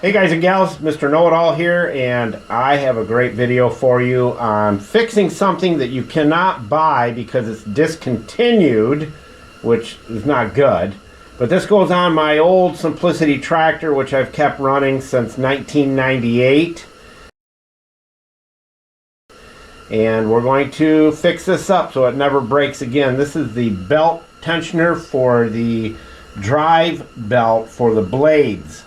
Hey guys and gals, Mr. Know-It-All here, and I have a great video for you on fixing something that you cannot buy because it's discontinued, which is not good. But this goes on my old Simplicity tractor, which I've kept running since 1998. And we're going to fix this up so it never breaks again. This is the belt tensioner for the drive belt for the blades.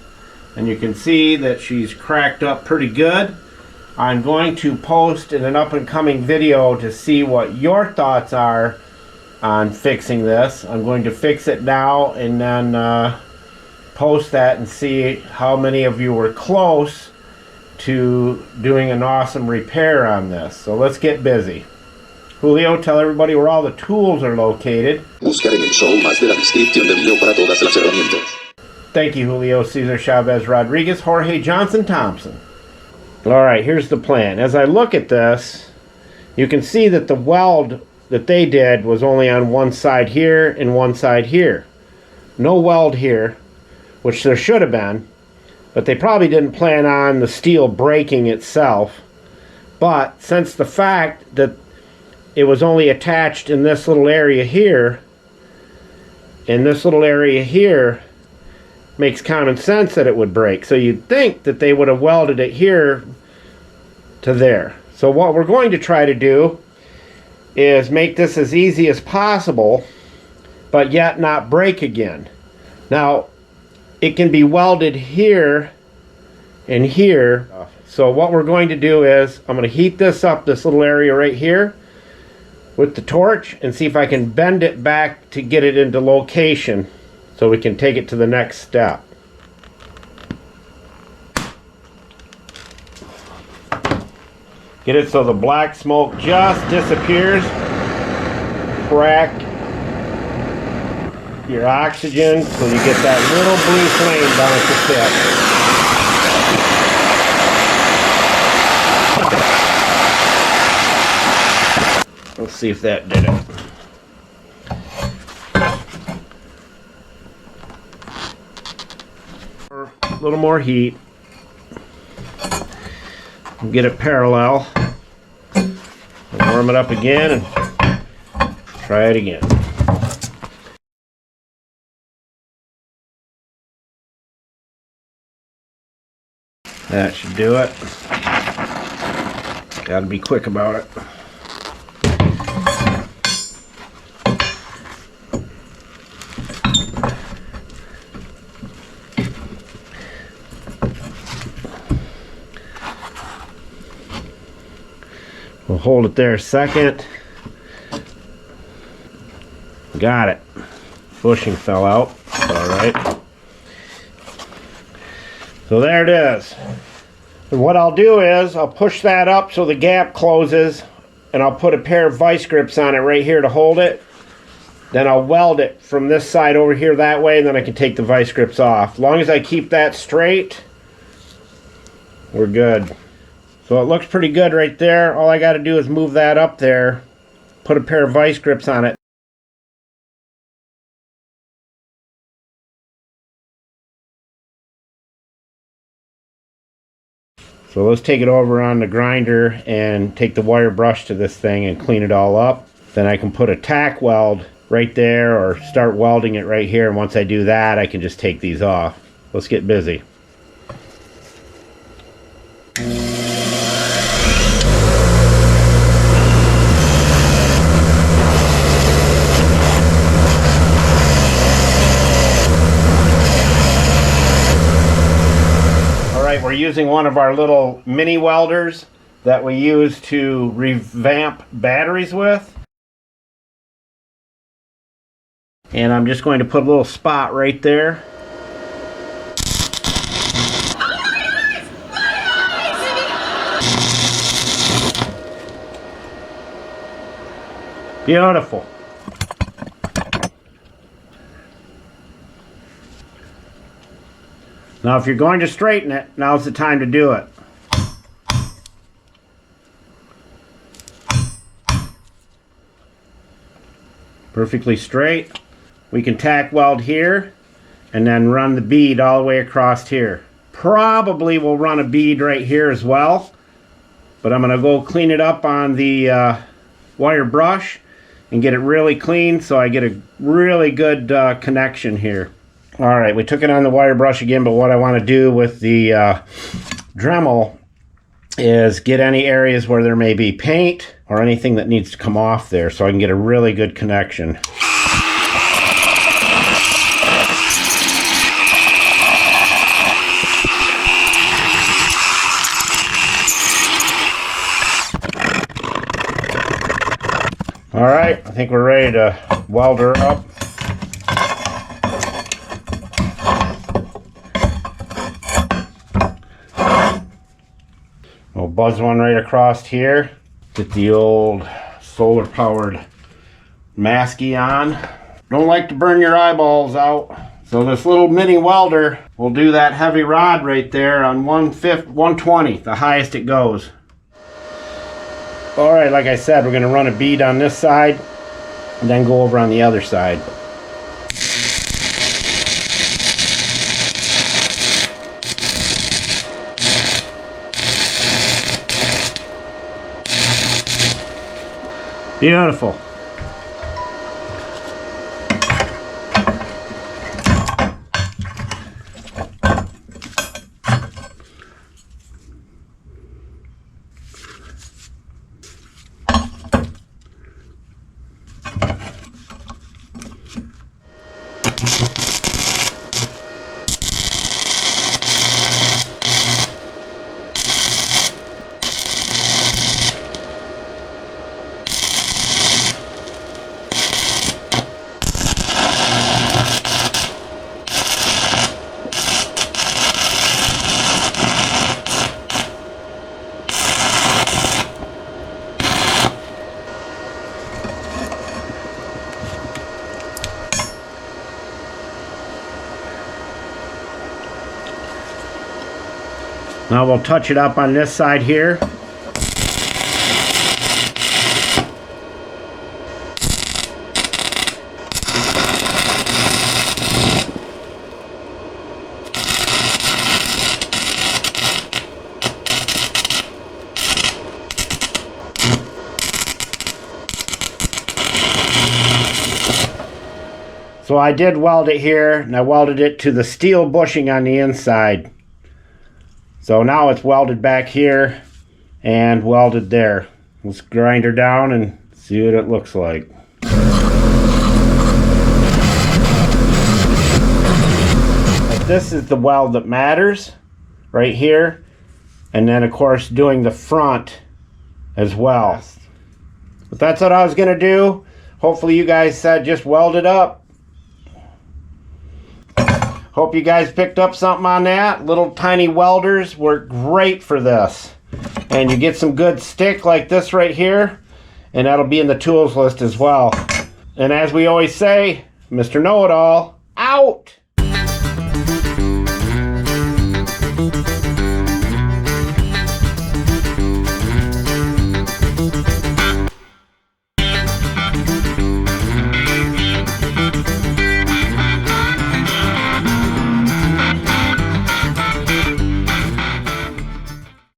And you can see that she's cracked up pretty good. I'm going to post in an up and coming video to see what your thoughts are on fixing this. I'm going to fix it now and then post that and see how many of you were close to doing an awesome repair on this. So let's get busy. Julio, tell everybody where all the tools are located. Buscar en el show más de la descripción del video para todas las herramientas. Thank you, Julio, Cesar Chavez Rodriguez, Jorge Johnson Thompson. Alright, here's the plan. As I look at this, you can see that the weld that they did was only on one side here and one side here. No weld here, which there should have been, but they probably didn't plan on the steel breaking itself. But since the fact that it was only attached in this little area here, and this little area here, makes common sense that it would break. So you'd think that they would have welded it here to there. So what we're going to try to do is make this as easy as possible, but yet not break again. Now, it can be welded here and here. So what we're going to do is, I'm going to heat this up, this little area right here, with the torch, and see if I can bend it back to get it into location, so we can take it to the next step. Get it so the black smoke just disappears. Crack your oxygen so you get that little blue flame down at the tip. Let's see if that did it. A little more heat. Get it parallel. Warm it up again and try it again. That should do it. Gotta be quick about it. We'll hold it there a second. Got it. Bushing fell out. Alright. So there it is. And what I'll do is I'll push that up so the gap closes, and I'll put a pair of vice grips on it right here to hold it. Then I'll weld it from this side over here that way, and then I can take the vice grips off. As long as I keep that straight, we're good. So it looks pretty good right there. All I got to do is move that up there, put a pair of vice grips on it. So let's take it over on the grinder and take the wire brush to this thing and clean it all up. Then I can put a tack weld right there or start welding it right here. And once I do that, I can just take these off. Let's get busy. We're using one of our little mini welders that we use to revamp batteries with. And I'm just going to put a little spot right there. Beautiful. Now if you're going to straighten it, now's the time to do it. Perfectly straight. We can tack weld here and then run the bead all the way across here. probably will run a bead right here as well. But I'm going to go clean it up on the wire brush and get it really clean so I get a really good connection here. Alright, we took it on the wire brush again, but what I want to do with the Dremel is get any areas where there may be paint or anything that needs to come off there so I can get a really good connection. Alright, I think we're ready to weld her up. We'll buzz one right across here. Get the old solar powered masky on. Don't like to burn your eyeballs out. So this little mini welder will do that heavy rod right there on 120, the highest it goes. Alright, like I said, we're going to run a bead on this side and then go over on the other side. Beautiful. Now we'll touch it up on this side here. So I did weld it here, and I welded it to the steel bushing on the inside. So now it's welded back here and welded there. Let's grind her down and see what it looks like. But this is the weld that matters right here. And then of course doing the front as well. But that's what I was going to do. Hopefully you guys said just weld it up. Hope you guys picked up something on that. Little tiny welders work great for this. And you get some good stick like this right here. And that'll be in the tools list as well. And as we always say, Mr. Know-It-All, out!